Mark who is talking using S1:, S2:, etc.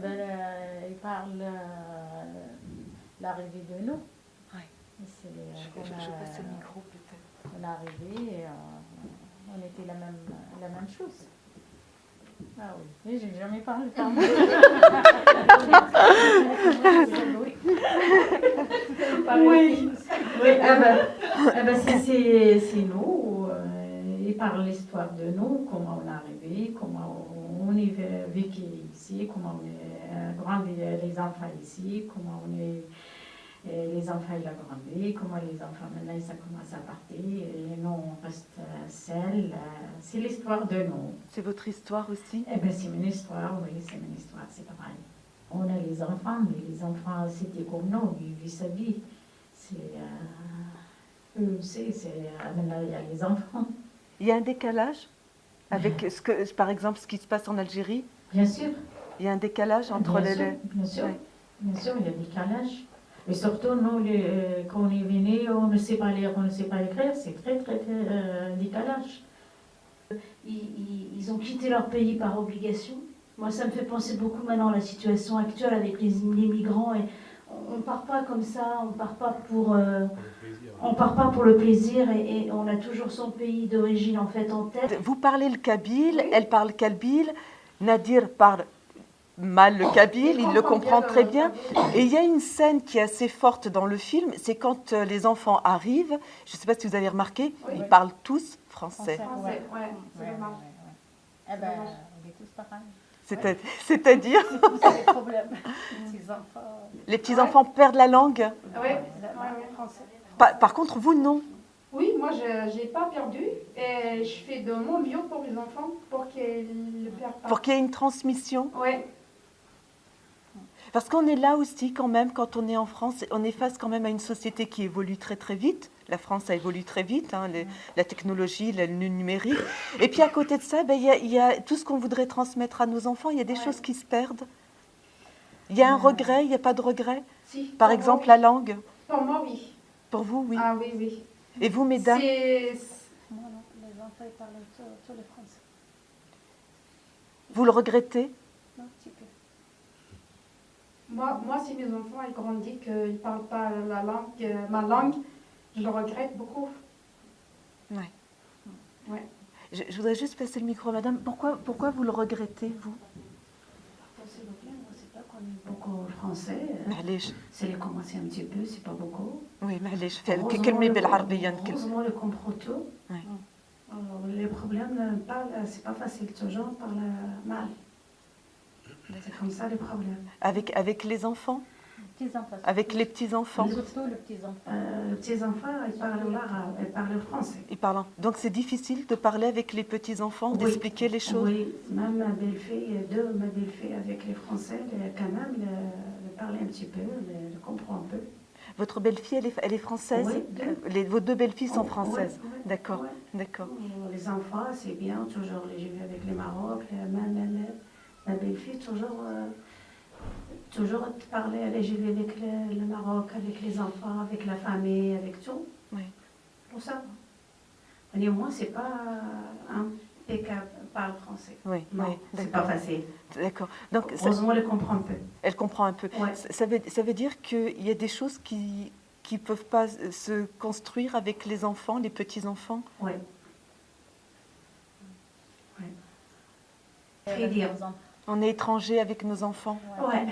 S1: il parle l'arrivée de nous.
S2: Ouais. Je passe le micro peut-être.
S1: On est arrivé et on était la même chose. Ah oui, j'ai jamais parlé par moi. Oui, c'est nous. Il parle l'histoire de nous, comment on est arrivé, comment on est vécu ici, comment on est grandi les enfants ici, comment on est les enfants ils ont grandi, comment les enfants maintenant ça commence à partir, et nous on reste seuls. C'est l'histoire de nous.
S2: C'est votre histoire aussi?
S1: Eh bien c'est mon histoire, oui, c'est mon histoire, c'est pareil. On a les enfants, mais les enfants c'était comme nous, ils vivent sa vie. Maintenant il y a les enfants.
S2: Il y a un décalage avec par exemple, ce qui se passe en Algérie?
S1: Bien sûr.
S2: Il y a un décalage entre
S1: bien sûr, bien sûr,
S2: ouais.
S1: Bien sûr, il y a des décalages. Et surtout, nous, quand on est venu, on ne sait pas lire, on ne sait pas écrire, c'est très décalage.
S3: Ils ont quitté leur pays par obligation. Moi, ça me fait penser beaucoup maintenant à la situation actuelle avec les migrants. Et on ne part pas comme ça, on ne part pas pour le plaisir et on a toujours son pays d'origine en fait en tête.
S2: Vous parlez le kabyle, oui. Elle parle kabyle, Nadir parle mal le kabyle, il le comprend très bien. Et il y a une scène qui est assez forte dans le film, c'est quand les enfants arrivent, je ne sais pas si vous avez remarqué, oui. Ils parlent tous français.
S4: Français, ouais, c'est dommage.
S1: Eh ben, on est tous pareils.
S2: C'est-à-dire
S1: les problèmes.
S2: Les petits-enfants perdent la langue.
S4: Oui, français.
S2: Par contre, vous, non.
S4: Oui, moi, je n'ai pas perdu et je fais de mon mieux pour les enfants pour qu'ils ne le perdent pas.
S2: Pour qu'il y ait une transmission.
S4: Oui.
S2: Parce qu'on est là aussi quand même, quand on est en France, on est face quand même à une société qui évolue très très vite. La France a évolué très vite, hein, la technologie, le numérique. Et puis à côté de ça, il y a tout ce qu'on voudrait transmettre à nos enfants, il y a des choses qui se perdent. Il y a un regret, il n'y a pas de regret.
S4: Si,
S2: par exemple, la langue.
S4: Pour moi, oui.
S2: Pour vous, oui.
S4: Ah oui, oui.
S2: Et vous, mesdames?
S1: Moi, non, les enfants, ils parlent tous les français.
S2: Vous le regrettez?
S1: Non, un petit peu.
S4: Moi, si mes enfants ils grandissent qu'ils ne parlent pas ma langue, je le regrette beaucoup.
S2: Oui.
S4: Ouais.
S2: Je voudrais juste passer le micro à madame. Pourquoi vous le regrettez, vous?
S3: C'est le bien, c'est pas qu'on est beaucoup français. C'est les commencer un petit peu, c'est pas beaucoup.
S2: Oui, معليش كلمي بالعربية يمكن.
S3: Heureusement, le comprend tout.
S2: Oui.
S3: Alors, les problèmes, c'est pas facile, toujours on parle mal. C'est comme ça les problèmes.
S2: Avec les enfants? Avec les petits-enfants?
S1: Surtout les petits-enfants.
S3: Les petits-enfants, ils parlent l'arabe, ils parlent le français.
S2: Ils parlent. Donc c'est difficile de parler avec les petits-enfants, d'expliquer les choses?
S3: Oui, même ma belle-fille, ma belle-fille avec les Français, quand même, elle parle un petit peu, elle comprend un peu.
S2: Votre belle-fille, elle est française?
S3: Oui.
S2: Vos deux belles-filles sont françaises?
S3: Oui.
S2: D'accord,
S3: Oui.
S2: d'accord.
S3: Les enfants, c'est bien, toujours, j'ai vu avec les Maroc, ma belle-fille, toujours parler, j'ai vu avec le Maroc, avec les enfants, avec la famille, avec tout.
S2: Oui.
S3: Pour ça. Mais moi, c'est pas impeccable, parle français.
S2: Oui,
S3: non,
S2: oui,
S3: c'est pas facile.
S2: D'accord. Donc,
S3: heureusement, elle comprend un peu.
S2: Elle comprend un peu.
S3: Ouais.
S2: Ça veut dire qu'il y a des choses qui ne peuvent pas se construire avec les enfants, les petits-enfants?
S3: Oui. Très bien.
S2: On est étranger avec nos enfants?
S3: Ouais.